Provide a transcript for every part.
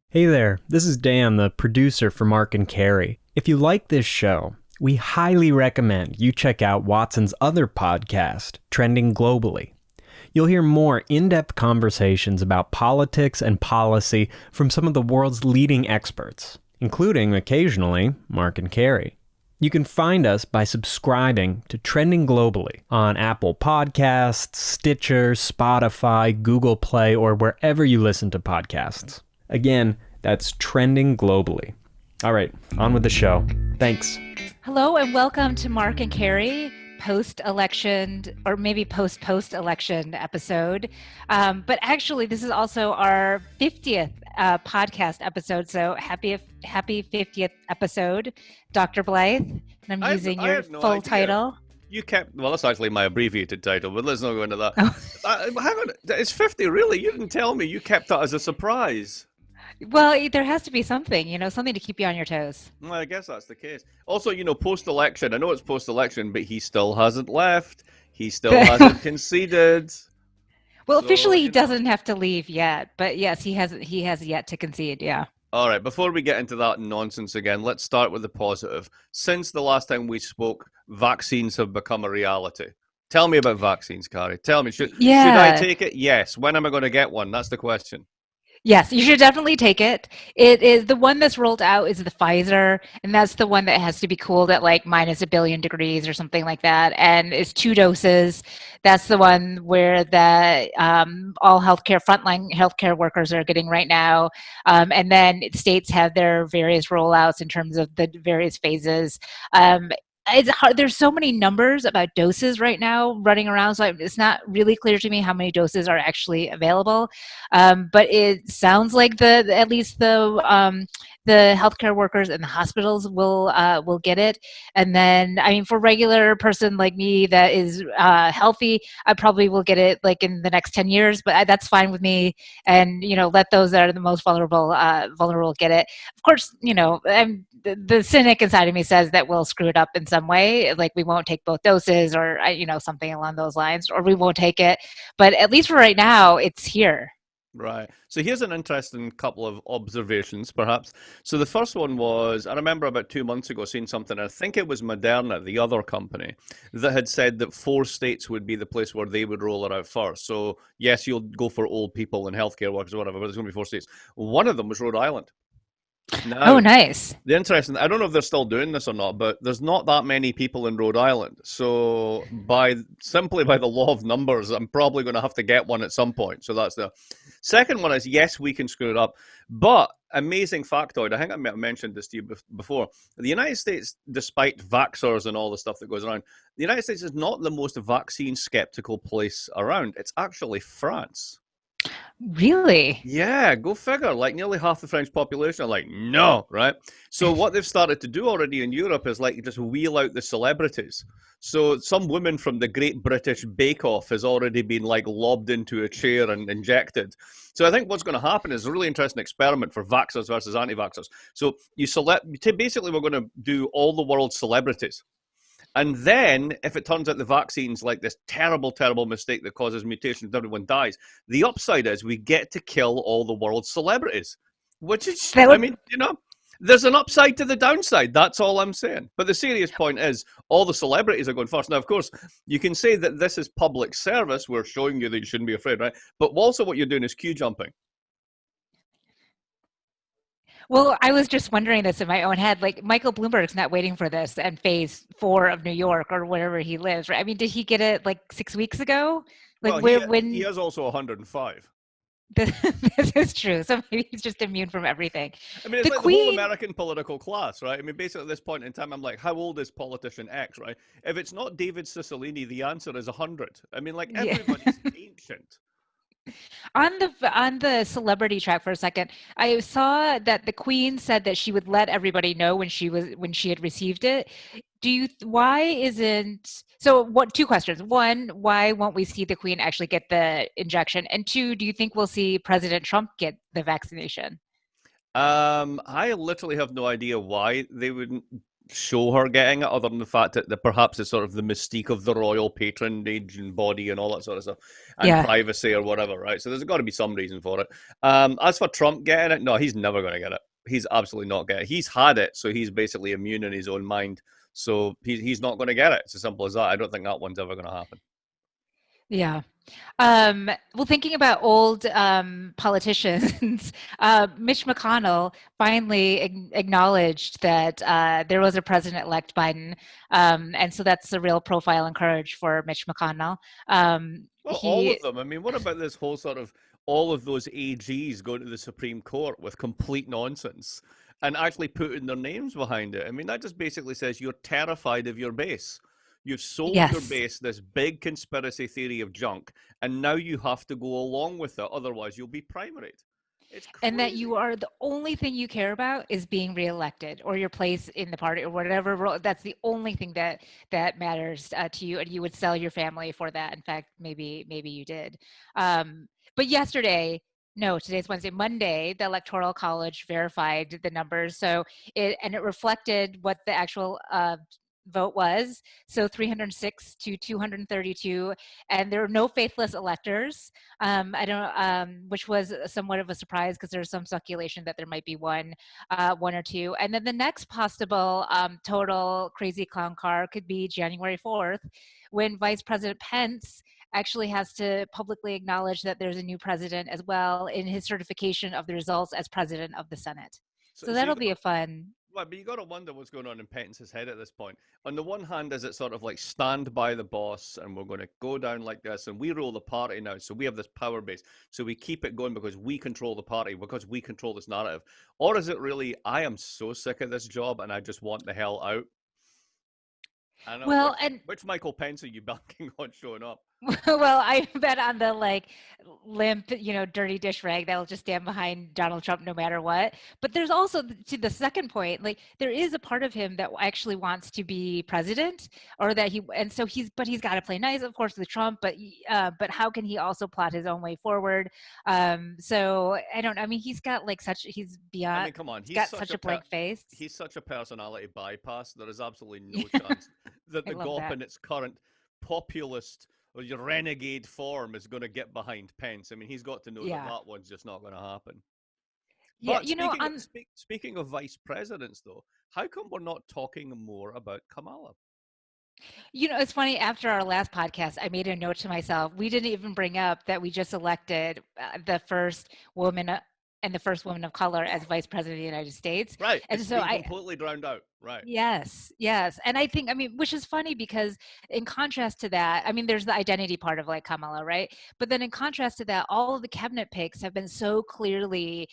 Hey there, this is Dan, the producer for Mark and Carrie. If you like this show, we highly recommend you check out Watson's other podcast, Trending Globally. You'll hear more in-depth conversations about politics and policy from some of the world's leading experts, including, occasionally, Mark and Carrie. You can find us by subscribing to Trending Globally on Apple Podcasts, Stitcher, Spotify, Google Play, or wherever you listen to podcasts. Again, that's Trending Globally. All right, on with the show. Thanks. Hello and welcome to Mark and Carrie post-election, or maybe post-election episode. But actually, this is also our 50th podcast episode. So happy 50th episode, Dr. Blyth. And I'm using your full title. You kept, well, that's actually my abbreviated title, but let's not go into that. Oh. Hang on, it's 50, really? You didn't tell me. You kept that as a surprise. Well, there has to be something, something to keep you on your toes. Well, I guess that's the case. Also, post-election, I know it's post-election, but he still hasn't left. He still hasn't conceded. Well, officially he doesn't have to leave yet, but yes, he has yet to concede, yeah. All right, before we get into that nonsense again, let's start with the positive. Since the last time we spoke, vaccines have become a reality. Tell me about vaccines, Carrie. Tell me, should I take it? Yes. When am I going to get one? That's the question. Yes, you should definitely take it. It is the one that's rolled out is the Pfizer, and that's the one that has to be cooled at like minus a billion degrees or something like that. And it's 2 doses. That's the one where the all frontline healthcare workers are getting right now. And then states have their various rollouts in terms of the various phases. It's hard. There's so many numbers about doses right now running around, so it's not really clear to me how many doses are actually available. But it sounds like at least the healthcare workers and the hospitals will get it. And then, I mean, for regular person like me that is healthy, I probably will get it like in the next 10 years. But that's fine with me. And let those that are the most vulnerable get it. Of course, the cynic inside of me says that we'll screw it up in some way, like we won't take both doses or something along those lines, or we won't take it. But at least for right now, it's here. Right. So here's an interesting couple of observations, perhaps. So the first one was, I remember about 2 months ago seeing something, I think it was Moderna, the other company, that had said that 4 states would be the place where they would roll it out first. So yes, you'll go for old people and healthcare workers or whatever, but there's going to be 4 states. One of them was Rhode Island. Now, oh, nice. The interesting, I don't know if they're still doing this or not, but there's not that many people in Rhode Island. So simply by the law of numbers, I'm probably going to have to get one at some point. So that's the second one is, yes, we can screw it up. But amazing factoid, I think I mentioned this to you before. The United States, despite vaxxers and all the stuff that goes around, the United States is not the most vaccine skeptical place around. It's actually France. Really? Yeah, go figure. Like nearly half the French population are like, no, right? So what they've started to do already in Europe is like just wheel out the celebrities. So some woman from the Great British Bake Off has already been like lobbed into a chair and injected. So I think what's going to happen is a really interesting experiment for vaxxers versus anti-vaxxers. So basically we're going to do all the world's celebrities. And then, if it turns out the vaccine's like this terrible, terrible mistake that causes mutations and everyone dies, the upside is we get to kill all the world's celebrities. Which is, there's an upside to the downside. That's all I'm saying. But the serious point is, all the celebrities are going first. Now, of course, you can say that this is public service. We're showing you that you shouldn't be afraid, right? But also what you're doing is queue jumping. Well, I was just wondering this in my own head. Like, Michael Bloomberg's not waiting for this and phase 4 of New York or wherever he lives, right? I mean, did he get it like 6 weeks ago? Like, well, he is also 105. This is true. So maybe he's just immune from everything. I mean, it's the whole American political class, right? I mean, basically at this point in time, I'm like, how old is politician X, right? If it's not David Cicilline, the answer is 100. I mean, like, everybody's ancient. On the celebrity track for a second, I saw that the Queen said that she would let everybody know when she had received it. Why isn't so? What 2 questions? 1, why won't we see the Queen actually get the injection? And 2, do you think we'll see President Trump get the vaccination? I literally have no idea why they wouldn't show her getting it, other than the fact that perhaps it's sort of the mystique of the royal patronage and body and all that sort of stuff, and Yeah. privacy or whatever, right? So there's got to be some reason for it. As for Trump getting it, no, he's never going to get it. He's absolutely not getting it. He's had it, so he's basically immune in his own mind. So he's not going to get it. It's as simple as that. I don't think that one's ever going to happen. Yeah. Well, thinking about old politicians, Mitch McConnell finally acknowledged that there was a president-elect Biden, and so that's a real profile and courage for Mitch McConnell. Well, all of them. I mean, what about this whole sort of all of those AGs going to the Supreme Court with complete nonsense and actually putting their names behind it? I mean, that just basically says you're terrified of your base. You've sold your Yes. base this big conspiracy theory of junk, and now you have to go along with it. Otherwise, you'll be primaried. It's And that crazy. you are the only thing you care about is being reelected or your place in the party or whatever. That's the only thing that matters to you, and you would sell your family for that. In fact, maybe you did. But yesterday, no, today's Wednesday. Monday, the Electoral College verified the numbers, so it reflected what the actual vote was. So 306 to 232, and there were no faithless electors. I don't, which was somewhat of a surprise because there's some speculation that there might be one or two. And then the next possible total crazy clown car could be January 4th, when Vice President Pence actually has to publicly acknowledge that there's a new president as well in his certification of the results as president of the Senate. So So that'll be a fun. Well, but you got to wonder what's going on in Pence's head at this point. On the one hand, is it sort of like stand by the boss and we're going to go down like this and we rule the party now, so we have this power base, so we keep it going because we control the party, because we control this narrative? Or is it really, I am so sick of this job and I just want the hell out? I know. Well, and Which Michael Pence are you banking on showing up? well, I bet on the like limp, dirty dish rag that'll just stand behind Donald Trump no matter what. But there's also to the second point, like there is a part of him that actually wants to be president, or that and so he's got to play nice, of course, with Trump. But how can he also plot his own way forward? So I don't. I mean, he's got like he's beyond. I mean, come on, He's got such a blank face. He's such a personality bypass. There is absolutely no Yeah, chance that I the love GOP that. in its current populist or your renegade form is going to get behind Pence. I mean, he's got to know that Yeah, that one's just not going to happen. yeah. But speaking of vice presidents, though, how come we're not talking more about Kamala? It's funny. After our last podcast, I made a note to myself. We didn't even bring up that we just elected the first woman and the first woman of color as vice president of the United States. Right, And it's so been completely drowned out. Right. yes. And I think, I mean, which is funny because in contrast to that, I mean, there's the identity part of like Kamala, right? But then in contrast to that, all of the cabinet picks have been so clearly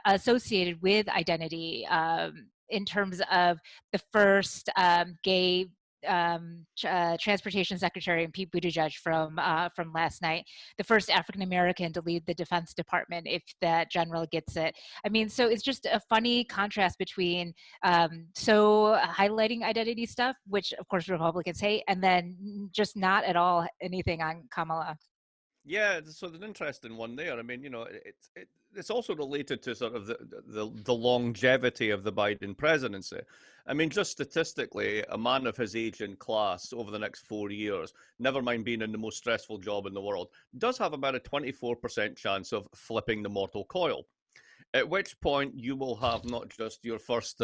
associated with identity, in terms of the first gay transportation secretary and Pete Buttigieg from last night, the first African American to lead the Defense Department, if that general gets it. I mean, so it's just a funny contrast between so highlighting identity stuff, which of course Republicans hate, and then just not at all anything on Kamala. Yeah, so there's an interesting one there. I mean, it's also related to sort of the longevity of the Biden presidency. I mean, just statistically, a man of his age and class over the next 4 years, never mind being in the most stressful job in the world, does have about a 24% chance of flipping the mortal coil. At which point you will have not just your first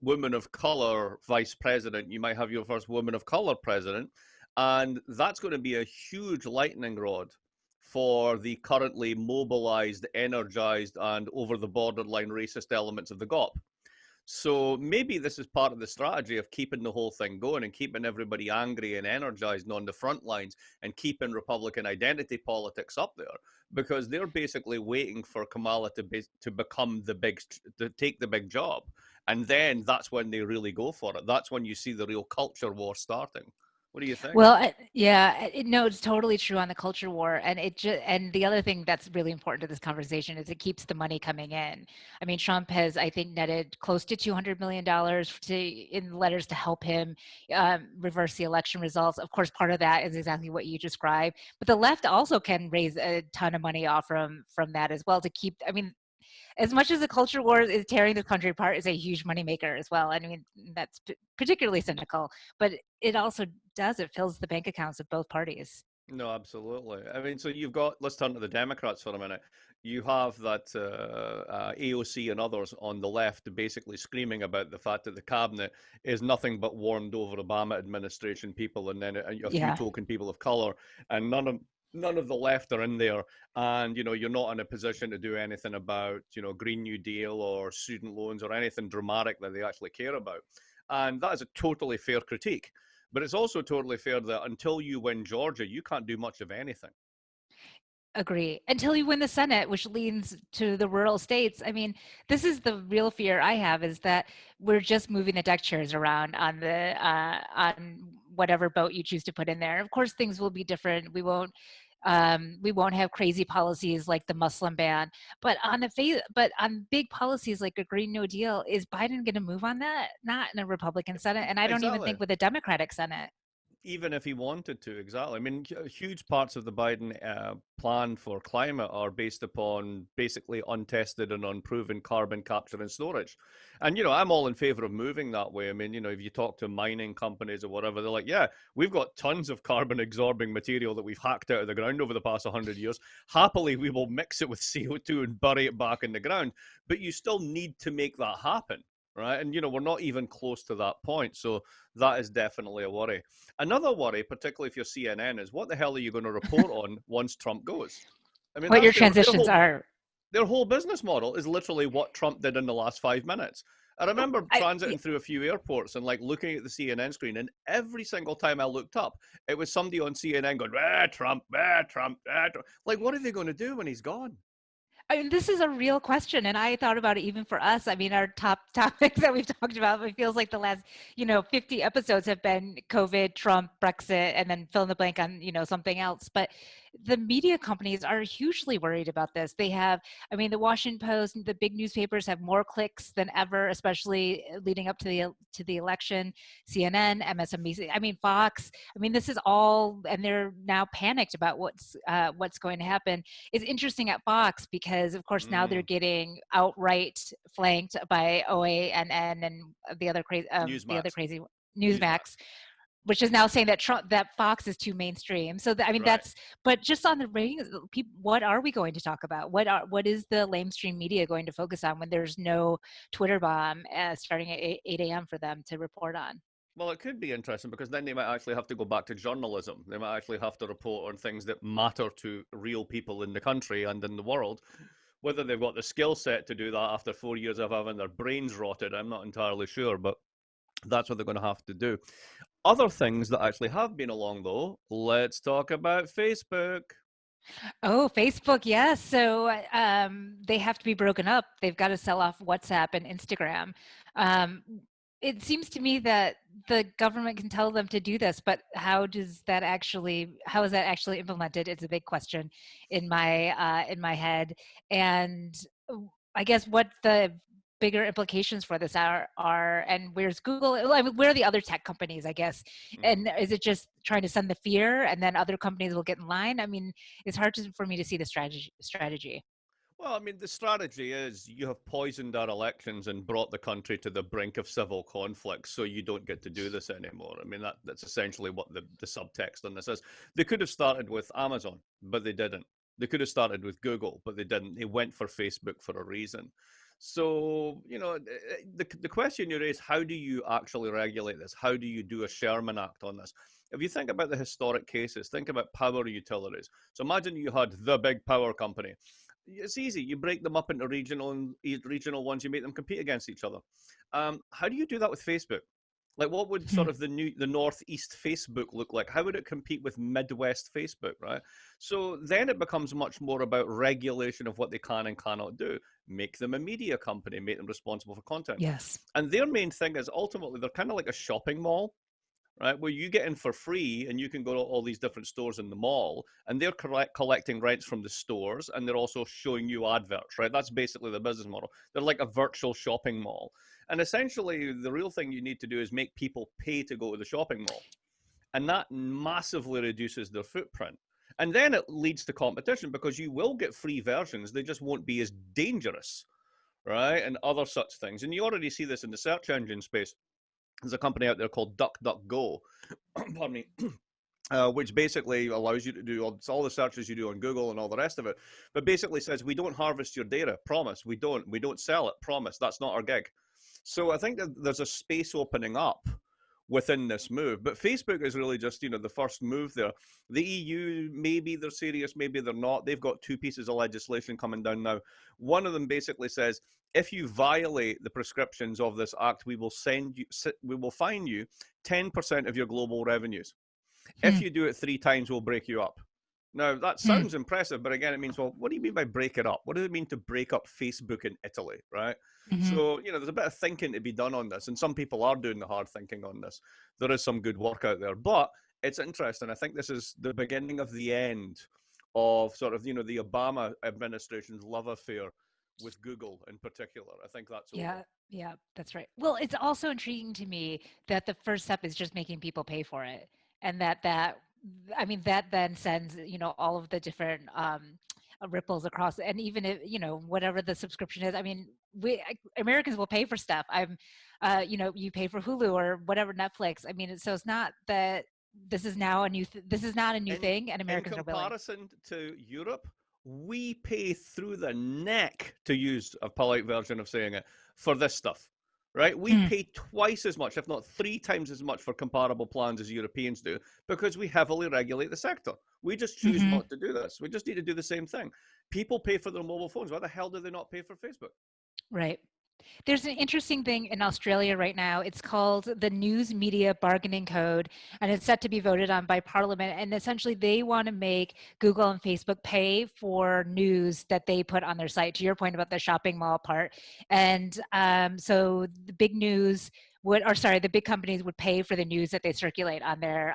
woman of color vice president, you might have your first woman of color president. And that's going to be a huge lightning rod for the currently mobilized, energized, and over the borderline racist elements of the GOP. So maybe this is part of the strategy of keeping the whole thing going and keeping everybody angry and energized and on the front lines and keeping Republican identity politics up there, because they're basically waiting for Kamala to become to take the big job. And then that's when they really go for it. That's when you see the real culture war starting. What do you think? Well, yeah, no, it's totally true on the culture war, and and the other thing that's really important to this conversation is it keeps the money coming in. I mean, Trump has, I think, netted close to $200 million in letters to help him reverse the election results. Of course, part of that is exactly what you described, but the left also can raise a ton of money off from that as well to keep. I mean, as much as the culture war is tearing the country apart, is a huge moneymaker as well. I mean, that's particularly cynical, but it also does. It fills the bank accounts of both parties. No, absolutely. I mean, so you've got, let's turn to the Democrats for a minute. You have that AOC and others on the left basically screaming about the fact that the cabinet is nothing but warmed over Obama administration people, and then a few Yeah. token people of color, and none of the left are in there. And you're not in a position to do anything about Green New Deal or student loans or anything dramatic that they actually care about. And that is a totally fair critique. But it's also totally fair that until you win Georgia, you can't do much of anything. Agree. Until you win the Senate, which leans to the rural states. I mean, this is the real fear I have, is that we're just moving the deck chairs around on whatever boat you choose to put in there. Of course, things will be different. We won't have crazy policies like the Muslim ban, but on big policies like a Green New Deal, is Biden going to move on that? Not in a Republican Senate, and I don't even Exactly. think with a Democratic Senate. Even if he wanted to, exactly. I mean, huge parts of the Biden plan for climate are based upon basically untested and unproven carbon capture and storage. And, I'm all in favor of moving that way. I mean, if you talk to mining companies or whatever, they're like, yeah, we've got tons of carbon absorbing material that we've hacked out of the ground over the past 100 years. Happily, we will mix it with CO2 and bury it back in the ground. But you still need to make that happen. Right. And, we're not even close to that point. So that is definitely a worry. Another worry, particularly if you're CNN, is what the hell are you going to report on once Trump goes? I mean, What your that's transitions are. their whole business model is literally what Trump did in the last 5 minutes. I remember transiting through a few airports and looking at the CNN screen, and every single time I looked up, it was somebody on CNN going, Trump, Trump, Trump. Like, what are they going to do when he's gone? I mean, this is a real question, and I thought about it even for us. I mean, our top topics that we've talked about, it feels like the last, 50 episodes have been COVID, Trump, Brexit, and then fill in the blank on, something else. But the media companies are hugely worried about this. They have, I mean, the Washington Post, the big newspapers have more clicks than ever, especially leading up to the election. CNN, MSNBC, I mean, Fox. I mean, this is all, and they're now panicked about what's going to happen. It's interesting at Fox because, of course, now they're getting outright flanked by OANN and the other crazy Newsmax, which is now saying that Fox is too mainstream. So I mean, Right. but just on the ratings, what are we going to talk about? What is the lamestream media going to focus on when there's no Twitter bomb starting at 8 a.m. for them to report on? Well, it could be interesting because then they might actually have to go back to journalism. They might actually have to report on things that matter to real people in the country and in the world. Whether they've got the skill set to do that after 4 years of having their brains rotted, I'm not entirely sure, but that's what they're going to have to do. Other things that actually have been along, though, let's talk about Facebook. Oh, Facebook, yes. So they have to be broken up. They've got to sell off WhatsApp and Instagram. It seems to me that the government can tell them to do this, but how is that actually implemented? It's a big question in my head. And I guess what the bigger implications for this are and where's Google? I mean, where are the other tech companies, I guess? And is it just trying to send the fear and then other companies will get in line? I mean, it's hard for me to see the strategy. Well, I mean, the strategy is you have poisoned our elections and brought the country to the brink of civil conflict, so you don't get to do this anymore. I mean, that's essentially what the subtext on this is. They could have started with Amazon, but they didn't. They could have started with Google, but they didn't. They went for Facebook for a reason. So, the question you raise, how do you actually regulate this? How do you do a Sherman Act on this? If you think about the historic cases, think about power utilities. So imagine you had the big power company. It's easy. You break them up into regional ones. You make them compete against each other. How do you do that with Facebook? Like, what would sort of the Northeast Facebook look like? How would it compete with Midwest Facebook, right? So then it becomes much more about regulation of what they can and cannot do. Make them a media company, make them responsible for content. Yes. And their main thing is ultimately they're kind of like a shopping mall, right? Where you get in for free and you can go to all these different stores in the mall, and they're collecting rents from the stores, and they're also showing you adverts, right? That's basically the business model. They're like a virtual shopping mall. And essentially, the real thing you need to do is make people pay to go to the shopping mall. And that massively reduces their footprint. And then it leads to competition because you will get free versions. They just won't be as dangerous, right? And other such things. And you already see this in the search engine space. There's a company out there called DuckDuckGo, pardon me, which basically allows you to do all the searches you do on Google and all the rest of it, but basically says, we don't harvest your data, promise. We don't sell it, promise. That's not our gig. So I think that there's a space opening up within this move. But Facebook is really just, the first move there. The EU, maybe they're serious, maybe they're not. They've got two pieces of legislation coming down now. One of them basically says, if you violate the prescriptions of this act, we will fine you 10% of your global revenues. If you do it 3 times, we'll break you up. Now, that sounds impressive, but again, it means, well, what do you mean by break it up? What does it mean to break up Facebook in Italy, right? So, there's a bit of thinking to be done on this, and some people are doing the hard thinking on this. There is some good work out there, but it's interesting. I think this is the beginning of the end of sort of, the Obama administration's love affair with Google in particular. I think that's over. Yeah, that's right. Well, it's also intriguing to me that the first step is just making people pay for it. And that then sends, all of the different ripples across, and even if, whatever the subscription is, Americans will pay for stuff. You pay for Hulu or whatever, Netflix. So it's not that this is now a new thing, and Americans are willing. In comparison to Europe, we pay through the neck, to use a polite version of saying it, for this stuff. Right? We pay twice as much, if not 3 times as much, for comparable plans as Europeans do, because we heavily regulate the sector. We just choose not to do this. We just need to do the same thing. People pay for their mobile phones. Why the hell do they not pay for Facebook? Right. There's an interesting thing in Australia right now. It's called the News Media Bargaining Code, and it's set to be voted on by Parliament. And essentially, they want to make Google and Facebook pay for news that they put on their site, to your point about the shopping mall part. And so the the big companies would pay for the news that they circulate on their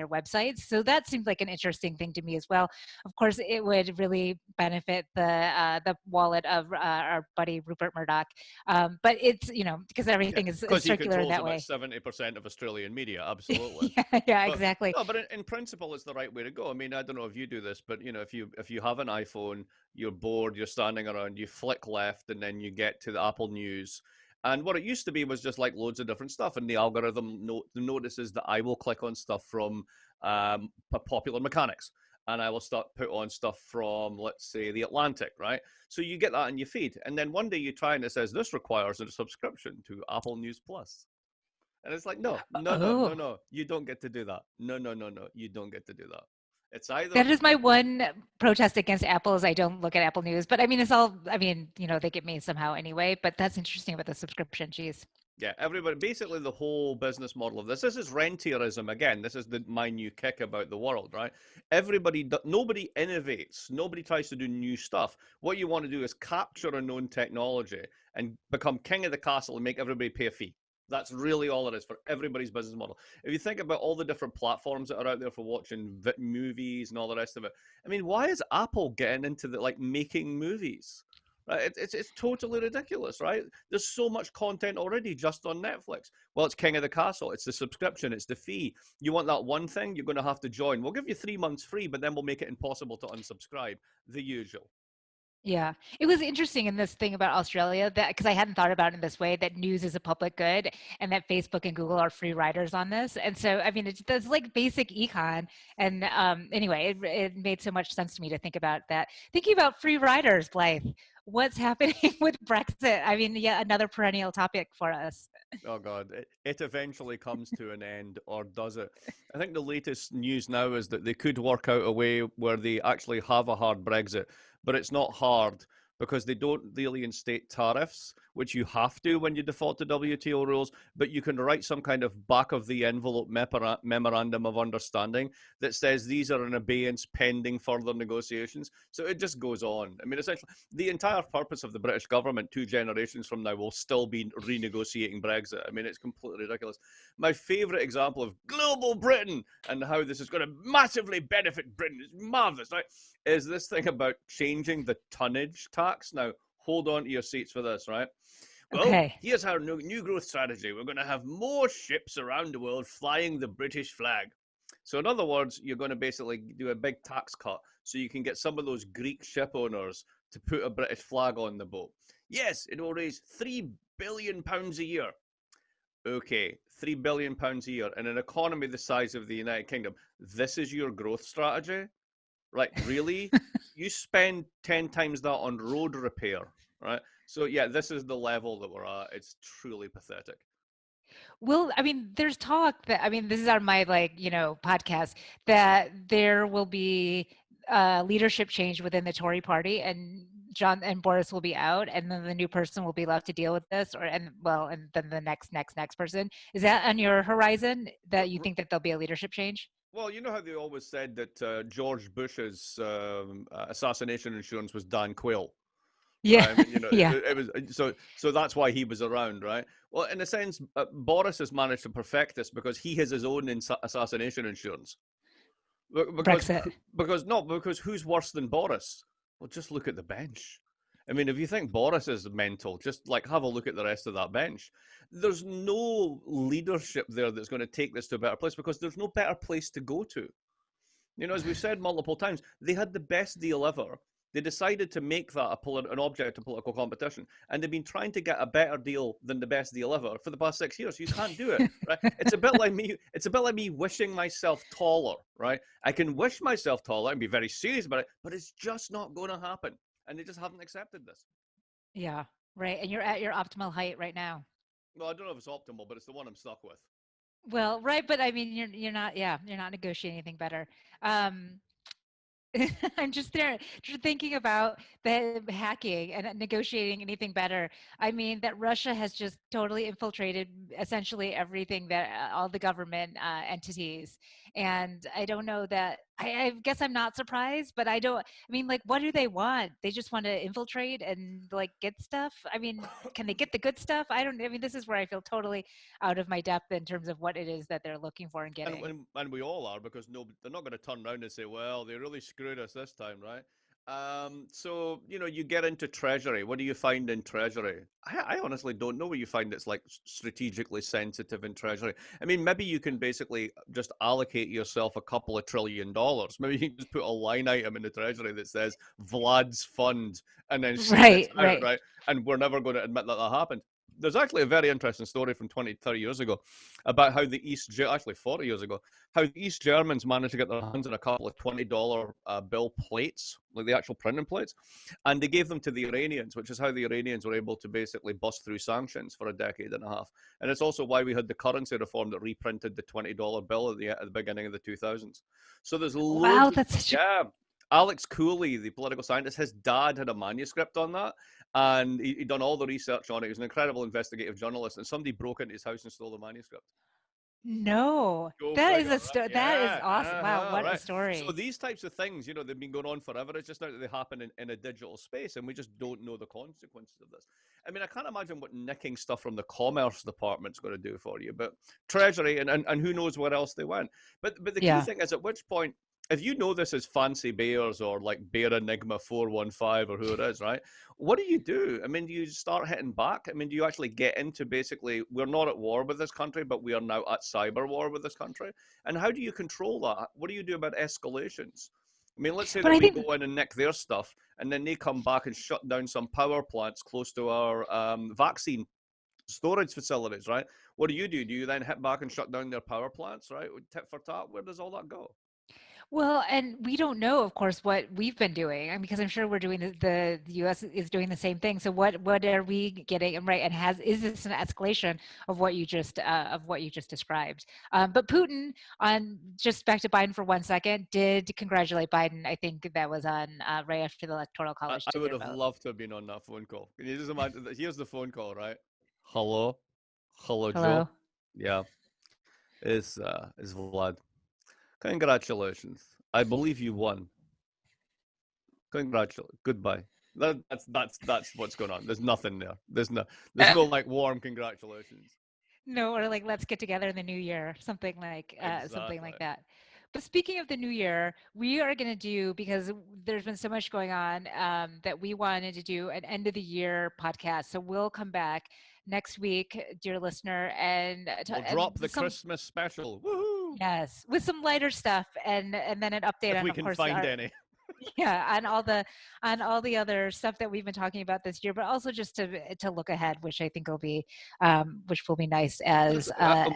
websites. So that seems like an interesting thing to me as well. Of course, it would really benefit the wallet of our buddy Rupert Murdoch. But it's, because everything is circular in that way. 70% of Australian media, absolutely. yeah, exactly. No, but in principle, it's the right way to go. I don't know if you do this, but if you have an iPhone, you're bored, you're standing around, you flick left, and then you get to the Apple News. And what it used to be was just like loads of different stuff, and the algorithm notices that I will click on stuff from Popular Mechanics, and I will put on stuff from, let's say, The Atlantic, right? So you get that in your feed, and then one day you try and it says, this requires a subscription to Apple News Plus. And it's like, no, you don't get to do that. No, you don't get to do that. It's either... That is my one protest against Apple, is I don't look at Apple News. But it's all, they get me somehow anyway. But that's interesting about the subscription. Geez. Yeah, everybody, basically the whole business model of this is rentierism again. This is my new kick about the world, right? Nobody innovates. Nobody tries to do new stuff. What you want to do is capture a known technology and become king of the castle and make everybody pay a fee. That's really all it is for everybody's business model. If you think about all the different platforms that are out there for watching movies and all the rest of it, why is Apple getting into making movies? Right? It's totally ridiculous, right? There's so much content already just on Netflix. Well, it's king of the castle. It's the subscription. It's the fee. You want that one thing, you're going to have to join. We'll give you 3 months free, but then we'll make it impossible to unsubscribe. The usual. Yeah, it was interesting in this thing about Australia, that because I hadn't thought about it in this way, that news is a public good and that Facebook and Google are free riders on this. And so, it's like basic econ. And anyway, it made so much sense to me to think about that. Thinking about free riders, Blyth, what's happening with Brexit? Another perennial topic for us. Oh, God. It eventually comes to an end, or does it? I think the latest news now is that they could work out a way where they actually have a hard Brexit, but it's not hard because they don't really instate tariffs, which you have to when you default to WTO rules, but you can write some kind of back-of-the-envelope memorandum of understanding that says these are in abeyance pending further negotiations. So it just goes on. Essentially, the entire purpose of the British government 2 generations from now will still be renegotiating Brexit. It's completely ridiculous. My favourite example of global Britain and how this is going to massively benefit Britain, it's marvellous, right, is this thing about changing the tonnage tax. Now, hold on to your seats for this, right? Well, Here's our new growth strategy. We're going to have more ships around the world flying the British flag. So in other words, you're going to basically do a big tax cut so you can get some of those Greek ship owners to put a British flag on the boat. Yes, it will raise £3 billion a year. Okay, £3 billion a year in an economy the size of the United Kingdom. This is your growth strategy? Right, really? You spend 10 times that on road repair, right? So yeah, this is the level that we're at. It's truly pathetic. Well, I mean, there's talk that, I mean, this is on my podcast, that there will be leadership change within the Tory party, and John and Boris will be out, and then the new person will be left to deal with this, and then the next person. Is that on your horizon, that you think that there'll be a leadership change? Well, you know how they always said that George Bush's assassination insurance was Dan Quayle. Yeah, Right? I mean, you know, yeah, it was so that's why he was around, right? Well, in a sense, Boris has managed to perfect this because he has his own assassination insurance. Because Brexit. because who's worse than Boris? Well, just look at the bench. I mean, if you think Boris is mental, just like have a look at the rest of that bench. There's no leadership there that's going to take this to a better place because there's no better place to go to. You know, as we've said multiple times, they had the best deal ever. They decided to make that an object of political competition, and they've been trying to get a better deal than the best deal ever for the past 6 years. You can't do it, right? It's a bit like me. It's a bit like me wishing myself taller, right? I can wish myself taller and be very serious about it, but it's just not going to happen, and they just haven't accepted this. Yeah, right. And you're at your optimal height right now. Well, I don't know if it's optimal, but it's the one I'm stuck with. Well, right, but I mean, you're not. Yeah, you're not negotiating anything better. Um, I'm just there, just thinking about the hacking and negotiating anything better. I mean, that Russia has just totally infiltrated essentially everything that all the government entities. And I don't know that, I guess I'm not surprised, but I don't, I mean, like, what do they want? They just want to infiltrate and like get stuff. I mean, can they get the good stuff? I mean, this is where I feel totally out of my depth in terms of what it is that they're looking for and getting. And we all are because no, they're not going to turn around and say, "Well, they really screwed us this time," right? So you know, you get into Treasury. What do you find in Treasury? I honestly don't know what you find that's like strategically sensitive in Treasury. I mean, maybe you can basically just allocate yourself a couple of $1 trillion. Maybe you can just put a line item in the Treasury that says Vlad's fund, and then say Right, it's out, right. right? And we're never going to admit that happened. There's actually a very interesting story from 20, 30 years ago about how actually 40 years ago, how the East Germans managed to get their hands on a couple of $20 bill plates, like the actual printing plates, and they gave them to the Iranians, which is how the Iranians were able to basically bust through sanctions for a decade and a half. And it's also why we had the currency reform that reprinted the $20 bill at the beginning of the 2000s. So there's Wow, loads of, that's such a yeah. Alex Cooley, the political scientist, his dad had a manuscript on that, and he'd done all the research on it. He was an incredible investigative journalist, and somebody broke into his house and stole the manuscript. No, Go that is figure, a right? that is Yeah, awesome. Wow, what a right. So story. these types of things, you know, they've been going on forever. It's just now that they happen in a digital space, and we just don't know the consequences of this. I mean, I can't imagine what nicking stuff from the Commerce Department's going to do for you, but Treasury and who knows where else they went. But the key Yeah. thing is, at which point, if you know this as Fancy Bears or like Bear Enigma 415 or who it is, right? What do? I mean, do you start hitting back? I mean, do you actually get into basically, we're not at war with this country, but we are now at cyber war with this country? And how do you control that? What do you do about escalations? I mean, let's say But that I we think go in and nick their stuff, and then they come back and shut down some power plants close to our vaccine storage facilities, right? What do? Do you then hit back and shut down their power plants, right? Tit for tat, where does all that go? well, and we don't know, of course, what we've been doing, and because I'm sure we're doing the U.S. is doing the same thing. So what are we getting? And right, and is this an escalation of what you just described? But Putin, on just back to Biden for 1 second, did congratulate Biden. I think that was on right after the Electoral College I did would their have vote. loved to have been on that phone call. Can you just imagine that? Here's the phone call, right? Hello, hello, Joe. Hello. Yeah, it's Vlad. Congratulations. I believe you won. Congratulations. Goodbye. That's what's going on. There's nothing there. There's no like warm congratulations. No, or like let's get together in the new year, something Exactly. like that. But speaking of the new year, we are going to do, because there's been so much going on, that we wanted to do an end of the year podcast. So we'll come back next week, dear listener, and We'll and drop the some Christmas special. Woohoo! Yes, with some lighter stuff, and then an update If on, we of can course, find any. yeah, on all the other stuff that we've been talking about this year, but also just to look ahead, which I think will be nice And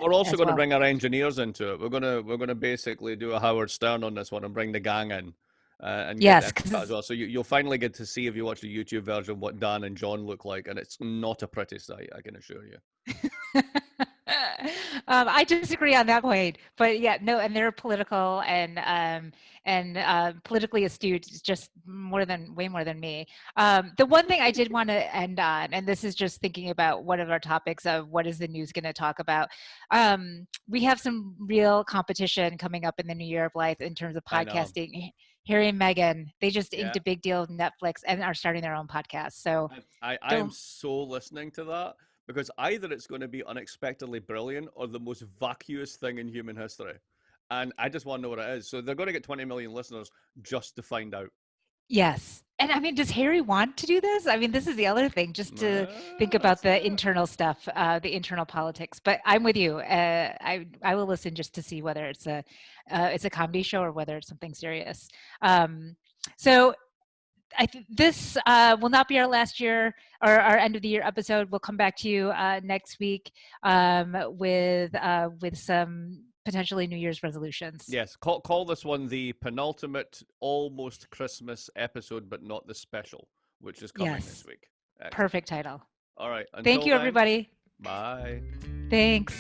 we're also as going to well. bring our engineers into it. We're gonna basically do a Howard Stern on this one and bring the gang in. And get Yes, them as 'cause well. So you'll finally get to see, if you watch the YouTube version, what Dan and John look like, and it's not a pretty sight, I can assure you. I disagree on that point, but yeah, no, and they're political and politically astute, just way more than me. The one thing I did want to end on, and this is just thinking about one of our topics of what is the news going to talk about. We have some real competition coming up in the new year of Blyth in terms of I know. podcasting. Harry and Meghan, they just inked Yeah. a big deal with Netflix and are starting their own podcast. So I am don't. so listening to that, because either it's going to be unexpectedly brilliant or the most vacuous thing in human history. And I just want to know what it is. So they're going to get 20 million listeners just to find out. Yes. And I mean, does Harry want to do this? I mean, this is the other thing, just to think about That's the it. internal stuff, the internal politics. But I'm with you. I will listen just to see whether it's a comedy show or whether it's something serious. So I think this will not be our last year or our end of the year episode. We'll come back to you next week with some potentially New Year's resolutions. Yes, call this one the penultimate almost Christmas episode, but not the special, which is coming this week. Excellent. Perfect title. All right. Until Thank you, then, everybody. bye. Thanks.